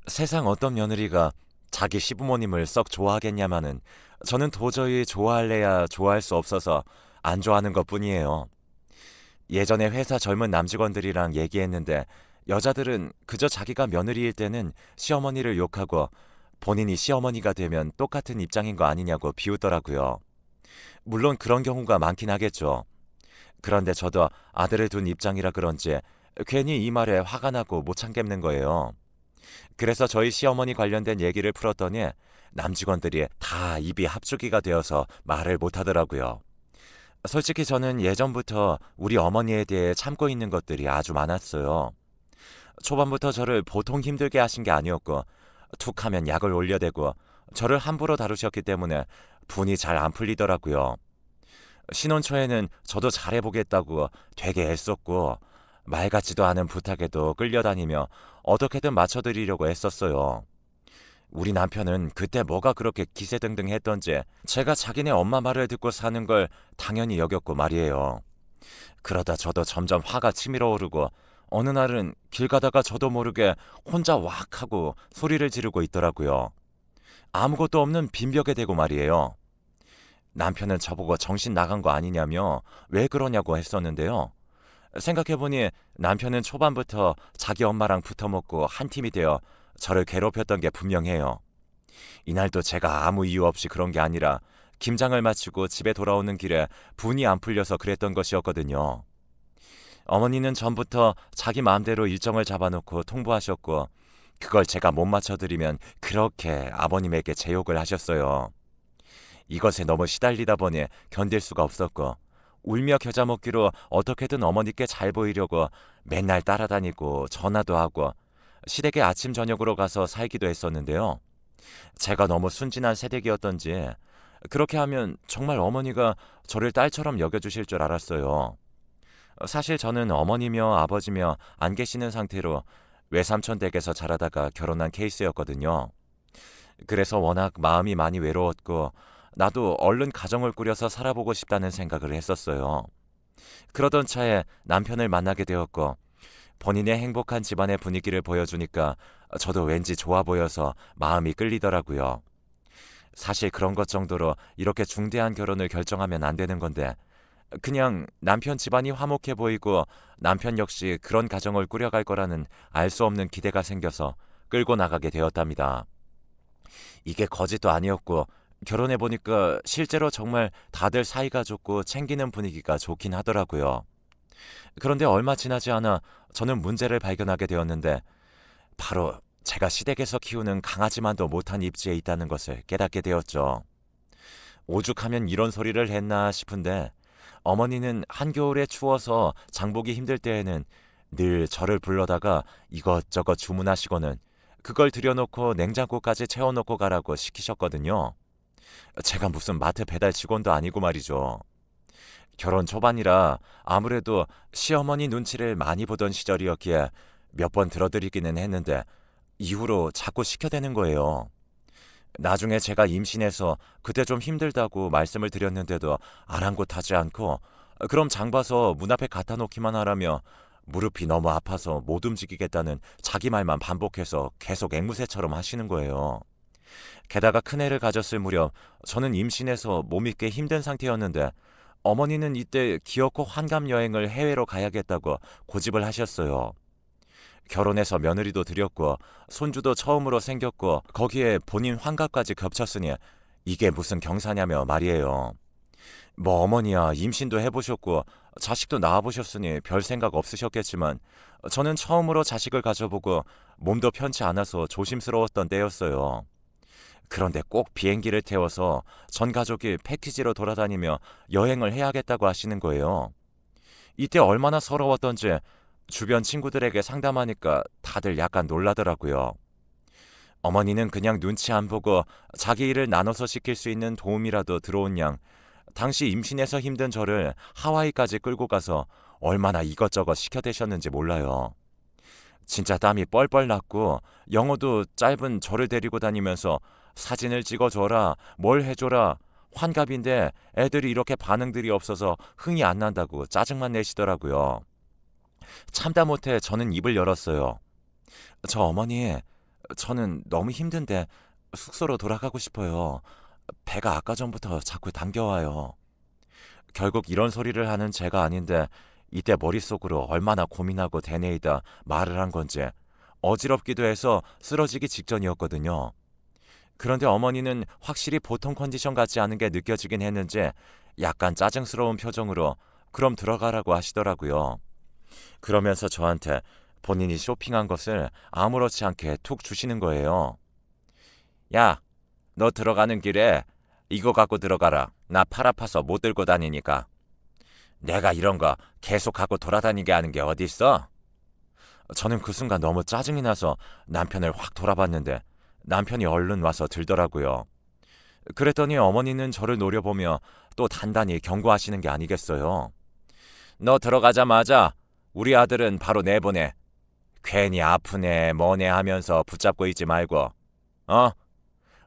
세상 어떤 며느리가 자기 시부모님을 썩 좋아하겠냐마는 저는 도저히 좋아할래야 좋아할 수 없어서 안 좋아하는 것뿐이에요. 예전에 회사 젊은 남직원들이랑 얘기했는데 여자들은 그저 자기가 며느리일 때는 시어머니를 욕하고 본인이 시어머니가 되면 똑같은 입장인 거 아니냐고 비웃더라고요. 물론 그런 경우가 많긴 하겠죠. 그런데 저도 아들을 둔 입장이라 그런지 괜히 이 말에 화가 나고 못 참겠는 거예요. 그래서 저희 시어머니 관련된 얘기를 풀었더니 남직원들이 다 입이 합죽이가 되어서 말을 못 하더라고요. 솔직히 저는 예전부터 우리 어머니에 대해 참고 있는 것들이 아주 많았어요. 초반부터 저를 보통 힘들게 하신 게 아니었고 툭 하면 약을 올려대고 저를 함부로 다루셨기 때문에 분이 잘 안 풀리더라고요. 신혼 초에는 저도 잘해보겠다고 되게 애썼고 말 같지도 않은 부탁에도 끌려다니며 어떻게든 맞춰드리려고 애썼어요. 우리 남편은 그때 뭐가 그렇게 기세등등했던지 제가 자기네 엄마 말을 듣고 사는 걸 당연히 여겼고 말이에요. 그러다 저도 점점 화가 치밀어 오르고 어느 날은 길 가다가 저도 모르게 혼자 왁 하고 소리를 지르고 있더라고요. 아무것도 없는 빈벽에 대고 말이에요. 남편은 저보고 정신 나간 거 아니냐며 왜 그러냐고 했었는데요. 생각해보니 남편은 초반부터 자기 엄마랑 붙어먹고 한 팀이 되어 저를 괴롭혔던 게 분명해요. 이날도 제가 아무 이유 없이 그런 게 아니라 김장을 마치고 집에 돌아오는 길에 분이 안 풀려서 그랬던 것이었거든요. 어머니는 전부터 자기 마음대로 일정을 잡아놓고 통보하셨고 그걸 제가 못 맞춰드리면 그렇게 아버님에게 제욕을 하셨어요. 이것에 너무 시달리다 보니 견딜 수가 없었고 울며 겨자 먹기로 어떻게든 어머니께 잘 보이려고 맨날 따라다니고 전화도 하고 시댁에 아침 저녁으로 가서 살기도 했었는데요. 제가 너무 순진한 세대기였던지 그렇게 하면 정말 어머니가 저를 딸처럼 여겨주실 줄 알았어요. 사실 저는 어머니며 아버지며 안 계시는 상태로 외삼촌 댁에서 자라다가 결혼한 케이스였거든요. 그래서 워낙 마음이 많이 외로웠고 나도 얼른 가정을 꾸려서 살아보고 싶다는 생각을 했었어요. 그러던 차에 남편을 만나게 되었고 본인의 행복한 집안의 분위기를 보여주니까 저도 왠지 좋아 보여서 마음이 끌리더라고요. 사실 그런 것 정도로 이렇게 중대한 결혼을 결정하면 안 되는 건데 그냥 남편 집안이 화목해 보이고 남편 역시 그런 가정을 꾸려갈 거라는 알 수 없는 기대가 생겨서 끌고 나가게 되었답니다. 이게 거짓도 아니었고 결혼해 보니까 실제로 정말 다들 사이가 좋고 챙기는 분위기가 좋긴 하더라고요. 그런데 얼마 지나지 않아 저는 문제를 발견하게 되었는데 바로 제가 시댁에서 키우는 강아지만도 못한 입지에 있다는 것을 깨닫게 되었죠. 오죽하면 이런 소리를 했나 싶은데 어머니는 한겨울에 추워서 장보기 힘들 때에는 늘 저를 불러다가 이것저것 주문하시고는 그걸 들여놓고 냉장고까지 채워놓고 가라고 시키셨거든요. 제가 무슨 마트 배달 직원도 아니고 말이죠. 결혼 초반이라 아무래도 시어머니 눈치를 많이 보던 시절이었기에 몇 번 들어드리기는 했는데 이후로 자꾸 시켜대는 거예요. 나중에 제가 임신해서 그때 좀 힘들다고 말씀을 드렸는데도 아랑곳하지 않고 그럼 장 봐서 문 앞에 갖다 놓기만 하라며 무릎이 너무 아파서 못 움직이겠다는 자기 말만 반복해서 계속 앵무새처럼 하시는 거예요. 게다가 큰애를 가졌을 무렵 저는 임신해서 몸이 꽤 힘든 상태였는데 어머니는 이때 기어코 환갑 여행을 해외로 가야겠다고 고집을 하셨어요. 결혼해서 며느리도 드렸고 손주도 처음으로 생겼고 거기에 본인 환갑까지 겹쳤으니 이게 무슨 경사냐며 말이에요. 뭐 어머니야 임신도 해보셨고 자식도 낳아보셨으니 별 생각 없으셨겠지만 저는 처음으로 자식을 가져보고 몸도 편치 않아서 조심스러웠던 때였어요. 그런데 꼭 비행기를 태워서 전 가족이 패키지로 돌아다니며 여행을 해야겠다고 하시는 거예요. 이때 얼마나 서러웠던지 주변 친구들에게 상담하니까 다들 약간 놀라더라고요. 어머니는 그냥 눈치 안 보고 자기 일을 나눠서 시킬 수 있는 도움이라도 들어온 양 당시 임신해서 힘든 저를 하와이까지 끌고 가서 얼마나 이것저것 시켜대셨는지 몰라요. 진짜 땀이 뻘뻘 났고 영어도 짧은 저를 데리고 다니면서 사진을 찍어줘라, 뭘 해줘라, 환갑인데 애들이 이렇게 반응들이 없어서 흥이 안 난다고 짜증만 내시더라고요. 참다 못해 저는 입을 열었어요. 저 어머니, 저는 너무 힘든데 숙소로 돌아가고 싶어요. 배가 아까 전부터 자꾸 당겨와요. 결국 이런 소리를 하는 제가 아닌데 이때 머릿속으로 얼마나 고민하고 되뇌이다 말을 한 건지 어지럽기도 해서 쓰러지기 직전이었거든요. 그런데 어머니는 확실히 보통 컨디션 같지 않은 게 느껴지긴 했는지 약간 짜증스러운 표정으로 그럼 들어가라고 하시더라고요. 그러면서 저한테 본인이 쇼핑한 것을 아무렇지 않게 툭 주시는 거예요. 야, 너 들어가는 길에 이거 갖고 들어가라. 나 팔 아파서 못 들고 다니니까. 내가 이런 거 계속 하고 돌아다니게 하는 게 어딨어? 저는 그 순간 너무 짜증이 나서 남편을 확 돌아봤는데 남편이 얼른 와서 들더라고요. 그랬더니 어머니는 저를 노려보며 또 단단히 경고하시는 게 아니겠어요. 너 들어가자마자 우리 아들은 바로 내보내. 괜히 아프네 뭐네 하면서 붙잡고 있지 말고. 어?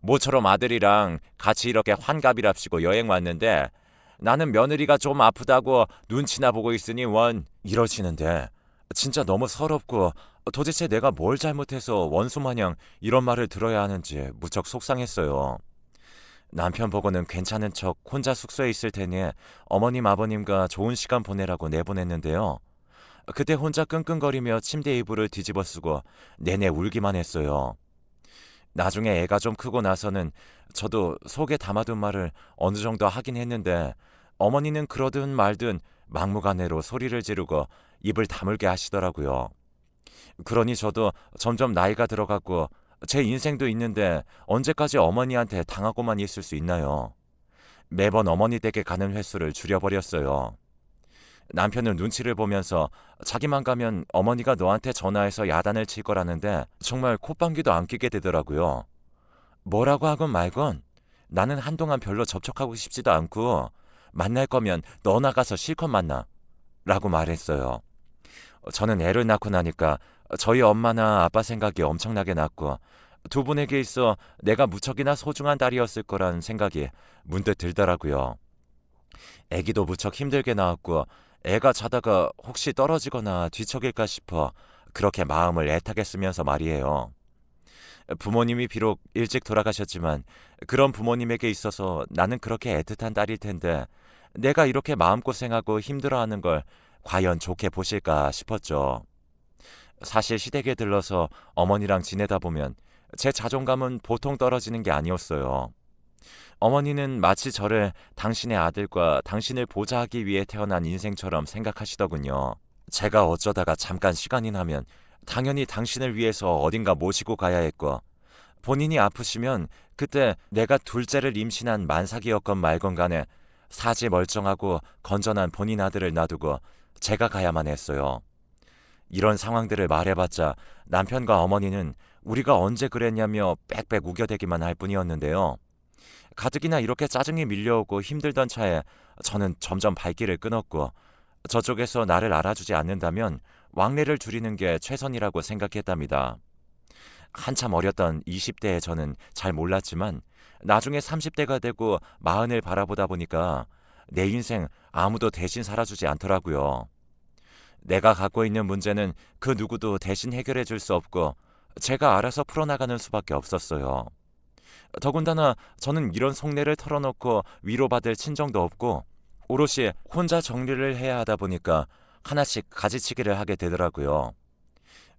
모처럼 아들이랑 같이 이렇게 환갑이랍시고 여행 왔는데 나는 며느리가 좀 아프다고 눈치나 보고 있으니 원 이러시는데 진짜 너무 서럽고 도대체 내가 뭘 잘못해서 원수마냥 이런 말을 들어야 하는지 무척 속상했어요. 남편 보고는 괜찮은 척 혼자 숙소에 있을 테니 어머님 아버님과 좋은 시간 보내라고 내보냈는데요. 그때 혼자 끙끙거리며 침대 이불을 뒤집어 쓰고 내내 울기만 했어요. 나중에 애가 좀 크고 나서는 저도 속에 담아둔 말을 어느 정도 하긴 했는데 어머니는 그러든 말든 막무가내로 소리를 지르고 입을 다물게 하시더라고요. 그러니 저도 점점 나이가 들어가고 제 인생도 있는데 언제까지 어머니한테 당하고만 있을 수 있나요? 매번 어머니 댁에 가는 횟수를 줄여버렸어요. 남편은 눈치를 보면서 자기만 가면 어머니가 너한테 전화해서 야단을 칠 거라는데 정말 콧방귀도 안 뀌게 되더라고요. 뭐라고 하건 말건 나는 한동안 별로 접촉하고 싶지도 않고 만날 거면 너 나가서 실컷 만나 라고 말했어요. 저는 애를 낳고 나니까 저희 엄마나 아빠 생각이 엄청나게 났고 두 분에게 있어 내가 무척이나 소중한 딸이었을 거란 생각이 문득 들더라고요. 애기도 무척 힘들게 낳았고 애가 자다가 혹시 떨어지거나 뒤척일까 싶어 그렇게 마음을 애타게 쓰면서 말이에요. 부모님이 비록 일찍 돌아가셨지만 그런 부모님에게 있어서 나는 그렇게 애틋한 딸일 텐데 내가 이렇게 마음고생하고 힘들어하는 걸 과연 좋게 보실까 싶었죠. 사실 시댁에 들러서 어머니랑 지내다 보면 제 자존감은 보통 떨어지는 게 아니었어요. 어머니는 마치 저를 당신의 아들과 당신을 보좌하기 위해 태어난 인생처럼 생각하시더군요. 제가 어쩌다가 잠깐 시간이 나면 당연히 당신을 위해서 어딘가 모시고 가야 했고 본인이 아프시면 그때 내가 둘째를 임신한 만삭이었건 말건 간에 사지 멀쩡하고 건전한 본인 아들을 놔두고 제가 가야만 했어요. 이런 상황들을 말해봤자 남편과 어머니는 우리가 언제 그랬냐며 빽빽 우겨대기만 할 뿐이었는데요. 가뜩이나 이렇게 짜증이 밀려오고 힘들던 차에 저는 점점 발길을 끊었고 저쪽에서 나를 알아주지 않는다면 왕래를 줄이는 게 최선이라고 생각했답니다. 한참 어렸던 20대의 저는 잘 몰랐지만 나중에 30대가 되고 40을 바라보다 보니까 내 인생 아무도 대신 살아주지 않더라고요. 내가 갖고 있는 문제는 그 누구도 대신 해결해 줄 수 없고 제가 알아서 풀어나가는 수밖에 없었어요. 더군다나 저는 이런 속내를 털어놓고 위로받을 친정도 없고 오롯이 혼자 정리를 해야 하다 보니까 하나씩 가지치기를 하게 되더라고요.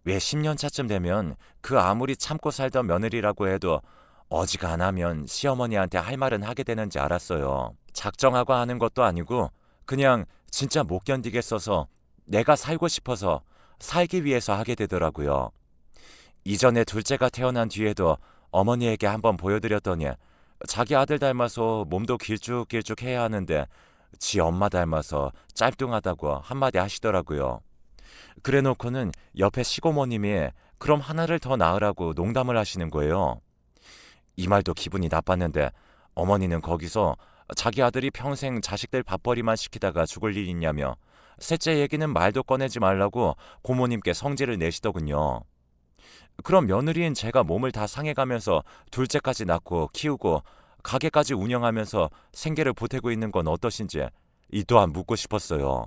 왜 10년 차쯤 되면 그 아무리 참고 살던 며느리라고 해도 어지간하면 시어머니한테 할 말은 하게 되는지 알았어요. 작정하고 하는 것도 아니고 그냥 진짜 못 견디겠어서 내가 살고 싶어서 살기 위해서 하게 되더라고요. 이전에 둘째가 태어난 뒤에도 어머니에게 한번 보여드렸더니 자기 아들 닮아서 몸도 길쭉길쭉 해야 하는데 지 엄마 닮아서 짤뚱하다고 한마디 하시더라고요. 그래놓고는 옆에 시고모님이 그럼 하나를 더 낳으라고 농담을 하시는 거예요. 이 말도 기분이 나빴는데 어머니는 거기서 자기 아들이 평생 자식들 밥벌이만 시키다가 죽을 일 있냐며 셋째 얘기는 말도 꺼내지 말라고 고모님께 성질을 내시더군요. 그럼 며느리인 제가 몸을 다 상해가면서 둘째까지 낳고 키우고 가게까지 운영하면서 생계를 보태고 있는 건 어떠신지 이 또한 묻고 싶었어요.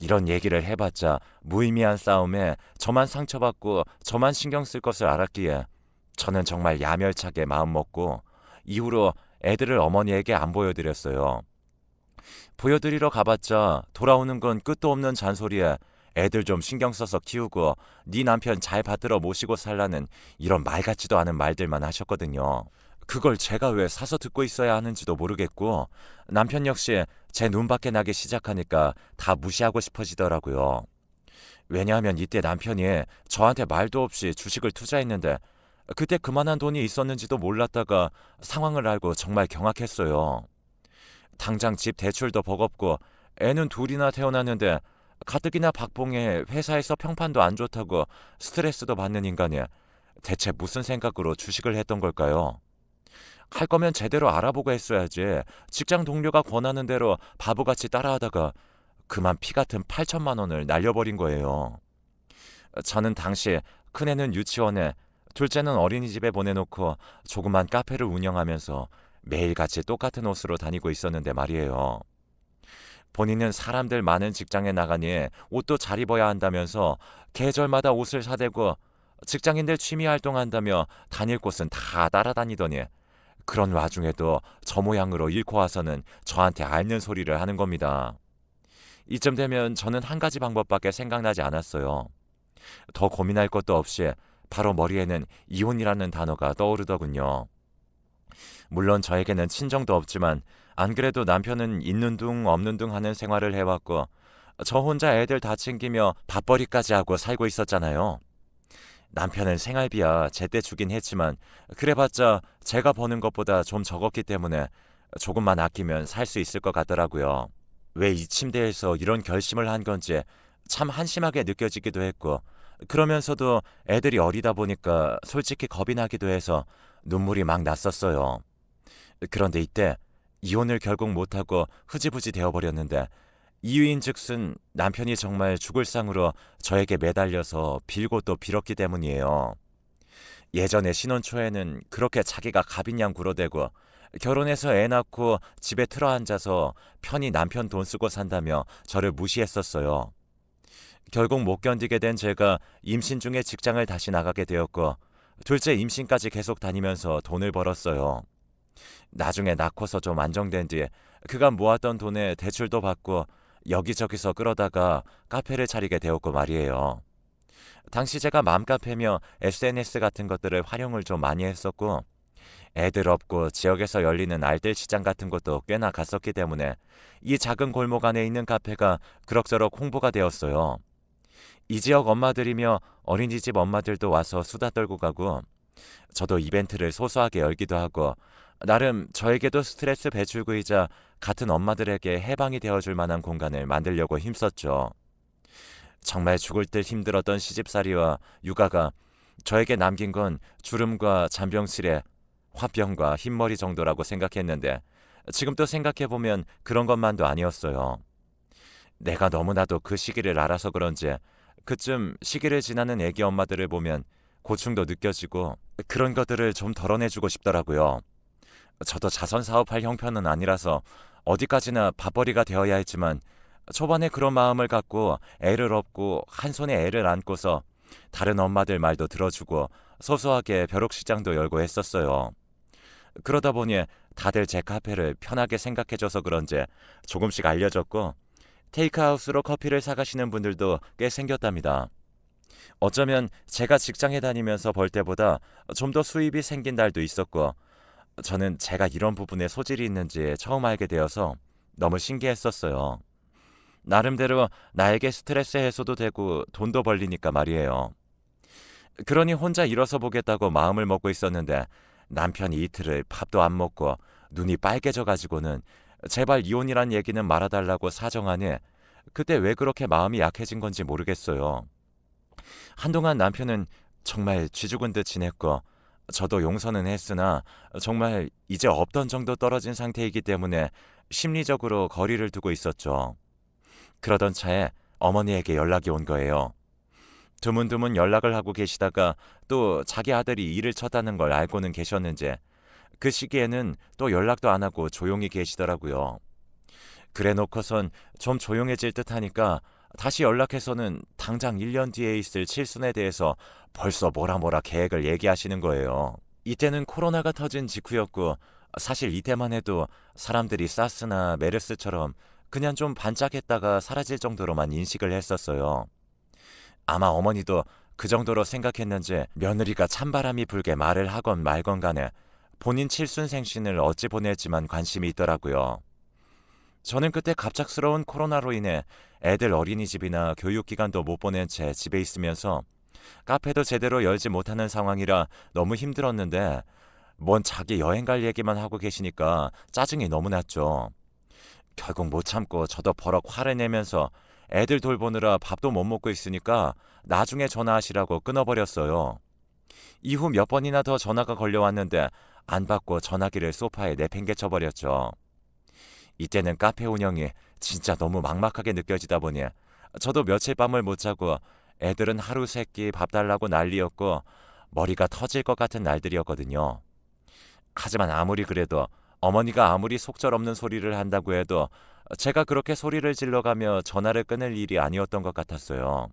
이런 얘기를 해봤자 무의미한 싸움에 저만 상처받고 저만 신경 쓸 것을 알았기에 저는 정말 야멸차게 마음먹고 이후로 애들을 어머니에게 안 보여드렸어요. 보여드리러 가봤자 돌아오는 건 끝도 없는 잔소리에 애들 좀 신경 써서 키우고 네 남편 잘 받들어 모시고 살라는 이런 말 같지도 않은 말들만 하셨거든요. 그걸 제가 왜 사서 듣고 있어야 하는지도 모르겠고 남편 역시 제 눈밖에 나기 시작하니까 다 무시하고 싶어지더라고요. 왜냐하면 이때 남편이 저한테 말도 없이 주식을 투자했는데 그때 그만한 돈이 있었는지도 몰랐다가 상황을 알고 정말 경악했어요. 당장 집 대출도 버겁고 애는 둘이나 태어났는데 가뜩이나 박봉에 회사에서 평판도 안 좋다고 스트레스도 받는 인간이 대체 무슨 생각으로 주식을 했던 걸까요? 할 거면 제대로 알아보고 했어야지. 직장 동료가 권하는 대로 바보같이 따라하다가 그만 피 같은 8천만 원을 날려버린 거예요. 저는 당시 큰애는 유치원에 둘째는 어린이집에 보내놓고 조그만 카페를 운영하면서 매일같이 똑같은 옷으로 다니고 있었는데 말이에요. 본인은 사람들 많은 직장에 나가니 옷도 잘 입어야 한다면서 계절마다 옷을 사대고 직장인들 취미 활동한다며 다닐 곳은 다 따라다니더니 그런 와중에도 저 모양으로 잃고 와서는 저한테 앓는 소리를 하는 겁니다. 이쯤 되면 저는 한 가지 방법밖에 생각나지 않았어요. 더 고민할 것도 없이 바로 머리에는 이혼이라는 단어가 떠오르더군요. 물론 저에게는 친정도 없지만 안 그래도 남편은 있는 둥 없는 둥 하는 생활을 해왔고 저 혼자 애들 다 챙기며 밥벌이까지 하고 살고 있었잖아요. 남편은 생활비야 제때 주긴 했지만 그래봤자 제가 버는 것보다 좀 적었기 때문에 조금만 아끼면 살 수 있을 것 같더라고요. 왜 이 침대에서 이런 결심을 한 건지 참 한심하게 느껴지기도 했고 그러면서도 애들이 어리다 보니까 솔직히 겁이 나기도 해서 눈물이 막 났었어요. 그런데 이때 이혼을 결국 못하고 흐지부지 되어버렸는데 이유인즉슨 남편이 정말 죽을 상으로 저에게 매달려서 빌고 또 빌었기 때문이에요. 예전에 신혼 초에는 그렇게 자기가 갑인양 굴어대고 결혼해서 애 낳고 집에 틀어앉아서 편히 남편 돈 쓰고 산다며 저를 무시했었어요. 결국 못 견디게 된 제가 임신 중에 직장을 다시 나가게 되었고 둘째 임신까지 계속 다니면서 돈을 벌었어요. 나중에 낳고서 좀 안정된 뒤에 그간 모았던 돈에 대출도 받고 여기저기서 끌어다가 카페를 차리게 되었고 말이에요. 당시 제가 맘카페며 SNS 같은 것들을 활용을 좀 많이 했었고 애들 없고 지역에서 열리는 알뜰 시장 같은 것도 꽤나 갔었기 때문에 이 작은 골목 안에 있는 카페가 그럭저럭 홍보가 되었어요. 이 지역 엄마들이며 어린이집 엄마들도 와서 수다 떨고 가고 저도 이벤트를 소소하게 열기도 하고 나름 저에게도 스트레스 배출구이자 같은 엄마들에게 해방이 되어줄 만한 공간을 만들려고 힘썼죠. 정말 죽을 듯 힘들었던 시집살이와 육아가 저에게 남긴 건 주름과 잔병치레, 화병과 흰머리 정도라고 생각했는데 지금 또 생각해보면 그런 것만도 아니었어요. 내가 너무나도 그 시기를 알아서 그런지 그쯤 시기를 지나는 애기 엄마들을 보면 고충도 느껴지고 그런 것들을 좀 덜어내주고 싶더라고요. 저도 자선 사업할 형편은 아니라서 어디까지나 밥벌이가 되어야 했지만 초반에 그런 마음을 갖고 애를 업고 한 손에 애를 안고서 다른 엄마들 말도 들어주고 소소하게 벼룩시장도 열고 했었어요. 그러다 보니 다들 제 카페를 편하게 생각해줘서 그런지 조금씩 알려졌고 테이크아웃으로 커피를 사가시는 분들도 꽤 생겼답니다. 어쩌면 제가 직장에 다니면서 벌 때보다 좀 더 수입이 생긴 달도 있었고 저는 제가 이런 부분에 소질이 있는지 처음 알게 되어서 너무 신기했었어요. 나름대로 나에게 스트레스 해소도 되고 돈도 벌리니까 말이에요. 그러니 혼자 일어서 보겠다고 마음을 먹고 있었는데 남편이 이틀을 밥도 안 먹고 눈이 빨개져 가지고는 제발 이혼이란 얘기는 말아달라고 사정하니 그때 왜 그렇게 마음이 약해진 건지 모르겠어요. 한동안 남편은 정말 쥐죽은 듯 지냈고 저도 용서는 했으나 정말 이제 없던 정도 떨어진 상태이기 때문에 심리적으로 거리를 두고 있었죠. 그러던 차에 어머니에게 연락이 온 거예요. 드문드문 연락을 하고 계시다가 또 자기 아들이 일을 쳤다는 걸 알고는 계셨는지 그 시기에는 또 연락도 안 하고 조용히 계시더라고요. 그래 놓고선 좀 조용해질 듯 하니까 다시 연락해서는 당장 1년 뒤에 있을 칠순에 대해서 벌써 뭐라 계획을 얘기하시는 거예요. 이때는 코로나가 터진 직후였고 사실 이때만 해도 사람들이 사스나 메르스처럼 그냥 좀 반짝했다가 사라질 정도로만 인식을 했었어요. 아마 어머니도 그 정도로 생각했는지 며느리가 찬바람이 불게 말을 하건 말건 간에 본인 칠순 생신을 어찌 보낼지만 관심이 있더라고요. 저는 그때 갑작스러운 코로나로 인해 애들 어린이집이나 교육기관도 못 보낸 채 집에 있으면서 카페도 제대로 열지 못하는 상황이라 너무 힘들었는데 뭔 자기 여행 갈 얘기만 하고 계시니까 짜증이 너무 났죠. 결국 못 참고 저도 버럭 화를 내면서 애들 돌보느라 밥도 못 먹고 있으니까 나중에 전화하시라고 끊어버렸어요. 이후 몇 번이나 더 전화가 걸려왔는데 안 받고 전화기를 소파에 내팽개쳐버렸죠. 이때는 카페 운영이 진짜 너무 막막하게 느껴지다 보니 저도 며칠 밤을 못 자고 애들은 하루 세끼 밥 달라고 난리였고 머리가 터질 것 같은 날들이었거든요. 하지만 아무리 그래도 어머니가 아무리 속절없는 소리를 한다고 해도 제가 그렇게 소리를 질러가며 전화를 끊을 일이 아니었던 것 같았어요.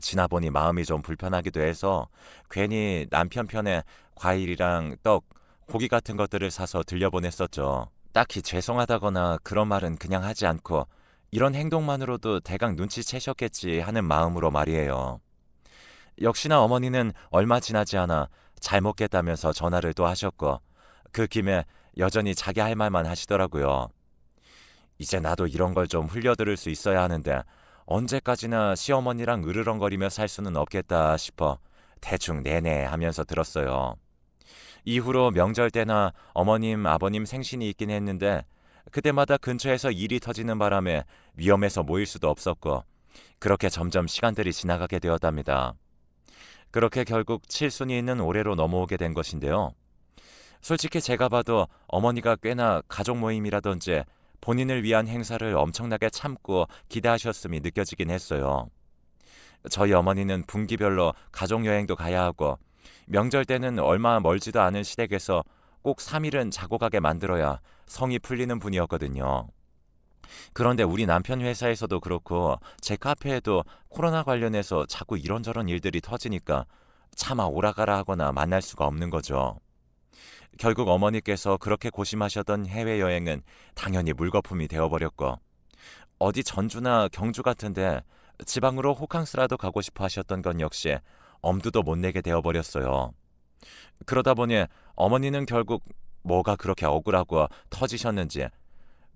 지나보니 마음이 좀 불편하기도 해서 괜히 남편 편에 과일이랑 떡, 고기 같은 것들을 사서 들려보냈었죠. 딱히 죄송하다거나 그런 말은 그냥 하지 않고 이런 행동만으로도 대강 눈치채셨겠지 하는 마음으로 말이에요. 역시나 어머니는 얼마 지나지 않아 잘 먹겠다면서 전화를 또 하셨고 그 김에 여전히 자기 할 말만 하시더라고요. 이제 나도 이런 걸 좀 흘려들을 수 있어야 하는데 언제까지나 시어머니랑 으르렁거리며 살 수는 없겠다 싶어 대충 내내 하면서 들었어요. 이후로 명절 때나 어머님, 아버님 생신이 있긴 했는데 그때마다 근처에서 일이 터지는 바람에 위험해서 모일 수도 없었고 그렇게 점점 시간들이 지나가게 되었답니다. 그렇게 결국 칠순이 있는 올해로 넘어오게 된 것인데요. 솔직히 제가 봐도 어머니가 꽤나 가족 모임이라든지 본인을 위한 행사를 엄청나게 참고 기대하셨음이 느껴지긴 했어요. 저희 어머니는 분기별로 가족여행도 가야 하고 명절 때는 얼마 멀지도 않은 시댁에서 꼭 3일은 자고 가게 만들어야 성이 풀리는 분이었거든요. 그런데 우리 남편 회사에서도 그렇고 제 카페에도 코로나 관련해서 자꾸 이런저런 일들이 터지니까 차마 오라가라 하거나 만날 수가 없는 거죠. 결국 어머니께서 그렇게 고심하셨던 해외여행은 당연히 물거품이 되어버렸고 어디 전주나 경주 같은데 지방으로 호캉스라도 가고 싶어 하셨던 건 역시 엄두도 못 내게 되어버렸어요. 그러다 보니 어머니는 결국 뭐가 그렇게 억울하고 터지셨는지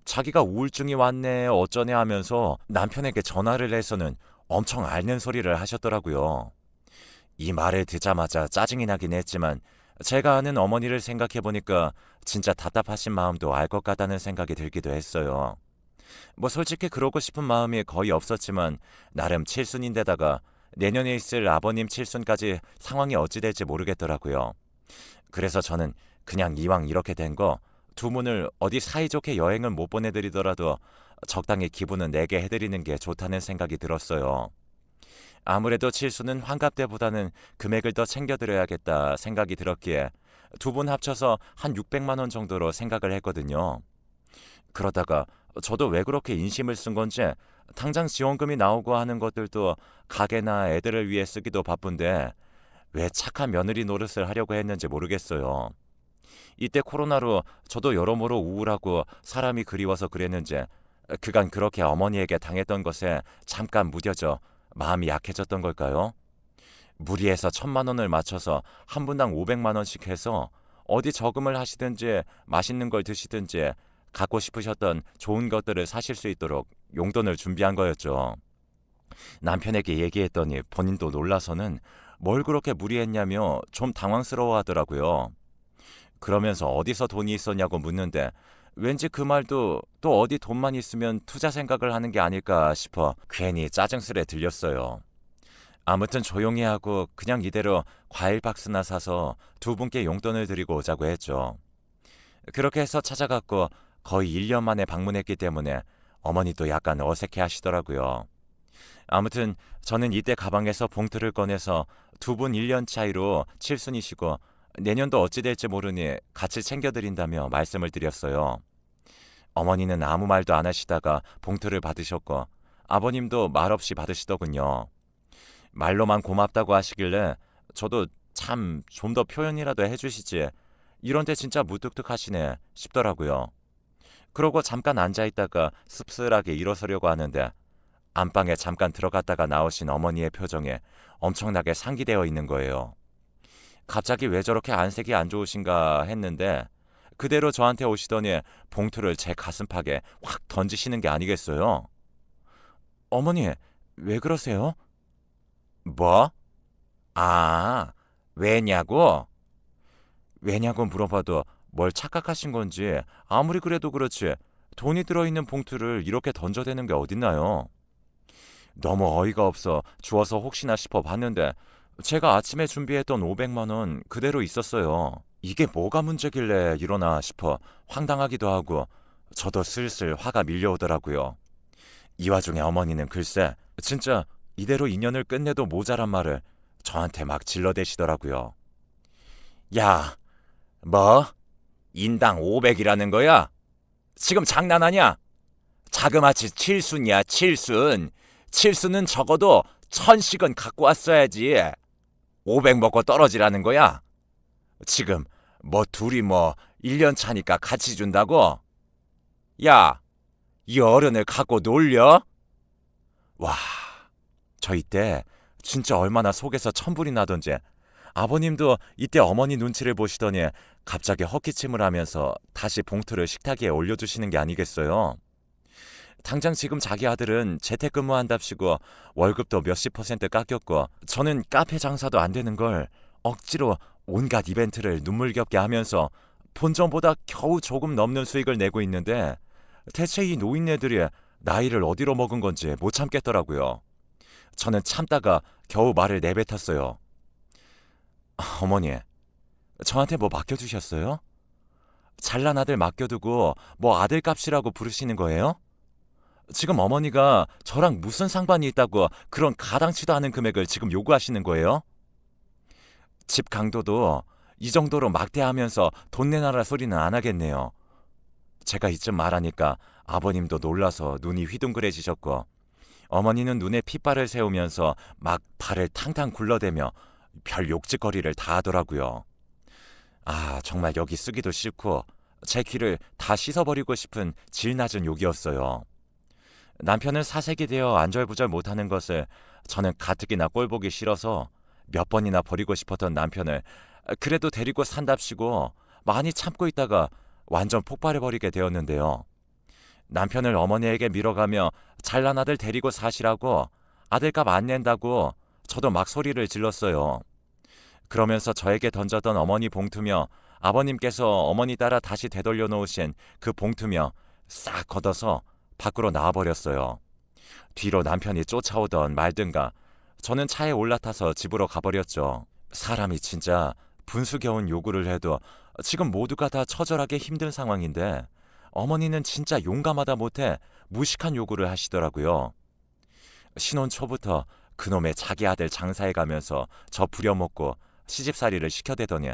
자기가 우울증이 왔네 어쩌네 하면서 남편에게 전화를 해서는 엄청 앓는 소리를 하셨더라고요. 이 말을 듣자마자 짜증이 나긴 했지만 제가 아는 어머니를 생각해보니까 진짜 답답하신 마음도 알 것 같다는 생각이 들기도 했어요. 뭐 솔직히 그러고 싶은 마음이 거의 없었지만 나름 칠순인데다가 내년에 있을 아버님 칠순까지 상황이 어찌 될지 모르겠더라고요. 그래서 저는 그냥 이왕 이렇게 된 거 두 분을 어디 사이좋게 여행은 못 보내드리더라도 적당히 기분은 내게 해드리는 게 좋다는 생각이 들었어요. 아무래도 칠수는 환갑 때보다는 금액을 더 챙겨드려야겠다 생각이 들었기에 두 분 합쳐서 한 600만 원 정도로 생각을 했거든요. 그러다가 저도 왜 그렇게 인심을 쓴 건지 당장 지원금이 나오고 하는 것들도 가게나 애들을 위해 쓰기도 바쁜데 왜 착한 며느리 노릇을 하려고 했는지 모르겠어요. 이때 코로나로 저도 여러모로 우울하고 사람이 그리워서 그랬는지 그간 그렇게 어머니에게 당했던 것에 잠깐 무뎌져 마음이 약해졌던 걸까요? 무리해서 1,000만 원을 맞춰서 한 분당 500만 원씩 해서 어디 저금을 하시든지 맛있는 걸 드시든지 갖고 싶으셨던 좋은 것들을 사실 수 있도록 용돈을 준비한 거였죠. 남편에게 얘기했더니 본인도 놀라서는 뭘 그렇게 무리했냐며 좀 당황스러워 하더라고요. 그러면서 어디서 돈이 있었냐고 묻는데 왠지 그 말도 또 어디 돈만 있으면 투자 생각을 하는 게 아닐까 싶어 괜히 짜증스레 들렸어요. 아무튼 조용히 하고 그냥 이대로 과일 박스나 사서 두 분께 용돈을 드리고 오자고 했죠. 그렇게 해서 찾아갔고 거의 1년 만에 방문했기 때문에 어머니도 약간 어색해 하시더라고요. 아무튼 저는 이때 가방에서 봉투를 꺼내서 두 분 1년 차이로 칠순이시고 내년도 어찌 될지 모르니 같이 챙겨드린다며 말씀을 드렸어요. 어머니는 아무 말도 안 하시다가 봉투를 받으셨고 아버님도 말없이 받으시더군요. 말로만 고맙다고 하시길래 저도 참 좀 더 표현이라도 해주시지. 이런데 진짜 무뚝뚝하시네 싶더라고요. 그러고 잠깐 앉아있다가 씁쓸하게 일어서려고 하는데 안방에 잠깐 들어갔다가 나오신 어머니의 표정에 엄청나게 상기되어 있는 거예요. 갑자기 왜 저렇게 안색이 안 좋으신가 했는데 그대로 저한테 오시더니 봉투를 제 가슴팍에 확 던지시는 게 아니겠어요? 어머니, 왜 그러세요? 뭐? 아, 왜냐고? 왜냐고 물어봐도 뭘 착각하신 건지 아무리 그래도 그렇지 돈이 들어있는 봉투를 이렇게 던져대는 게 어딨나요? 너무 어이가 없어 주워서 혹시나 싶어 봤는데 제가 아침에 준비했던 500만 원 그대로 있었어요. 이게 뭐가 문제길래 이러나 싶어 황당하기도 하고 저도 슬슬 화가 밀려오더라고요. 이 와중에 어머니는 글쎄 진짜 이대로 인연을 끝내도 모자란 말을 저한테 막 질러대시더라고요. 야, 뭐? 인당 500이라는 거야? 지금 장난하냐? 자그마치 칠순이야, 칠순. 칠순은 적어도 1000씩은 갖고 왔어야지. 500 먹고 떨어지라는 거야? 지금 뭐 둘이 뭐 1년 차니까 같이 준다고? 야, 이 어른을 갖고 놀려? 와, 저 이때 진짜 얼마나 속에서 천불이 나던지 아버님도 이때 어머니 눈치를 보시더니 갑자기 헛기침을 하면서 다시 봉투를 식탁 위에 올려주시는 게 아니겠어요? 당장 지금 자기 아들은 재택근무한답시고 월급도 몇십 퍼센트 깎였고 저는 카페 장사도 안 되는 걸 억지로 온갖 이벤트를 눈물겹게 하면서 본전보다 겨우 조금 넘는 수익을 내고 있는데 대체 이 노인네들이 나이를 어디로 먹은 건지 못 참겠더라고요. 저는 참다가 겨우 말을 내뱉었어요. 어머니, 저한테 뭐 맡겨주셨어요? 잘난 아들 맡겨두고 뭐 아들값이라고 부르시는 거예요? 지금 어머니가 저랑 무슨 상관이 있다고 그런 가당치도 않은 금액을 지금 요구하시는 거예요? 집 강도도 이 정도로 막대하면서 돈 내놔라 소리는 안 하겠네요. 제가 이쯤 말하니까 아버님도 놀라서 눈이 휘둥그레지셨고 어머니는 눈에 핏발을 세우면서 막 발을 탕탕 굴러대며 별 욕짓거리를 다 하더라고요. 아, 정말 여기 쓰기도 싫고 제 귀를 다 씻어버리고 싶은 질 낮은 욕이었어요. 남편은 사색이 되어 안절부절 못하는 것을 저는 가뜩이나 꼴보기 싫어서 몇 번이나 버리고 싶었던 남편을 그래도 데리고 산답시고 많이 참고 있다가 완전 폭발해버리게 되었는데요. 남편을 어머니에게 밀어가며 잘난 아들 데리고 사시라고 아들값 안 낸다고 저도 막 소리를 질렀어요. 그러면서 저에게 던졌던 어머니 봉투며 아버님께서 어머니 따라 다시 되돌려 놓으신 그 봉투며 싹 걷어서 밖으로 나와버렸어요. 뒤로 남편이 쫓아오던 말든가 저는 차에 올라타서 집으로 가버렸죠. 사람이 진짜 분수겨운 요구를 해도 지금 모두가 다 처절하게 힘든 상황인데 어머니는 진짜 용감하다 못해 무식한 요구를 하시더라고요. 신혼 초부터 그놈의 자기 아들 장사해 가면서 저 부려먹고 시집살이를 시켜대더니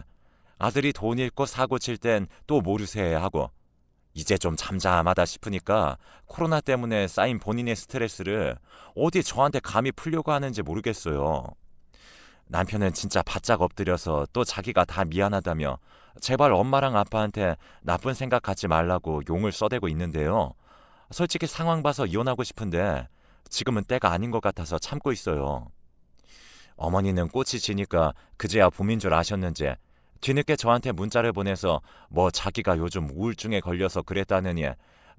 아들이 돈 잃고 사고 칠 땐 또 모르쇠 하고 이제 좀 잠잠하다 싶으니까 코로나 때문에 쌓인 본인의 스트레스를 어디 저한테 감히 풀려고 하는지 모르겠어요. 남편은 진짜 바짝 엎드려서 또 자기가 다 미안하다며 제발 엄마랑 아빠한테 나쁜 생각 갖지 말라고 용을 써대고 있는데요. 솔직히 상황 봐서 이혼하고 싶은데 지금은 때가 아닌 것 같아서 참고 있어요. 어머니는 꽃이 지니까 그제야 봄인 줄 아셨는지 뒤늦게 저한테 문자를 보내서 뭐 자기가 요즘 우울증에 걸려서 그랬다느니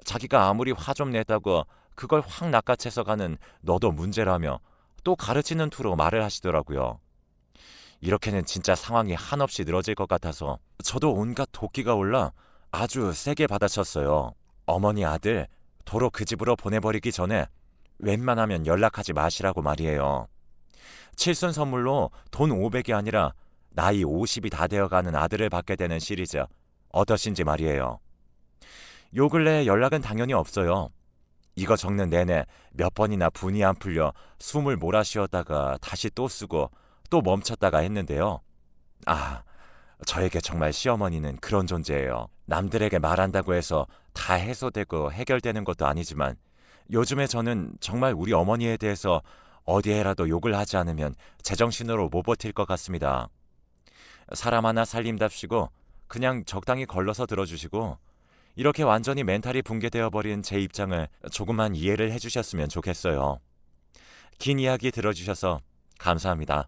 자기가 아무리 화 좀 냈다고 그걸 확 낚아채서 가는 너도 문제라며 또 가르치는 투로 말을 하시더라고요. 이렇게는 진짜 상황이 한없이 늘어질 것 같아서 저도 온갖 도끼가 올라 아주 세게 받아쳤어요. 어머니 아들 도로 그 집으로 보내버리기 전에 웬만하면 연락하지 마시라고 말이에요. 칠순 선물로 돈 500이 아니라 나이 50이 다 되어가는 아들을 받게 되는 시리즈 어떠신지 말이에요. 요 근래 연락은 당연히 없어요. 이거 적는 내내 몇 번이나 분이 안 풀려 숨을 몰아쉬었다가 다시 또 쓰고 또 멈췄다가 했는데요. 아, 저에게 정말 시어머니는 그런 존재예요. 남들에게 말한다고 해서 다 해소되고 해결되는 것도 아니지만 요즘에 저는 정말 우리 어머니에 대해서 어디에라도 욕을 하지 않으면 제정신으로 못 버틸 것 같습니다. 사람 하나 살림답시고 그냥 적당히 걸러서 들어주시고 이렇게 완전히 멘탈이 붕괴되어 버린 제 입장을 조금만 이해를 해주셨으면 좋겠어요. 긴 이야기 들어주셔서 감사합니다.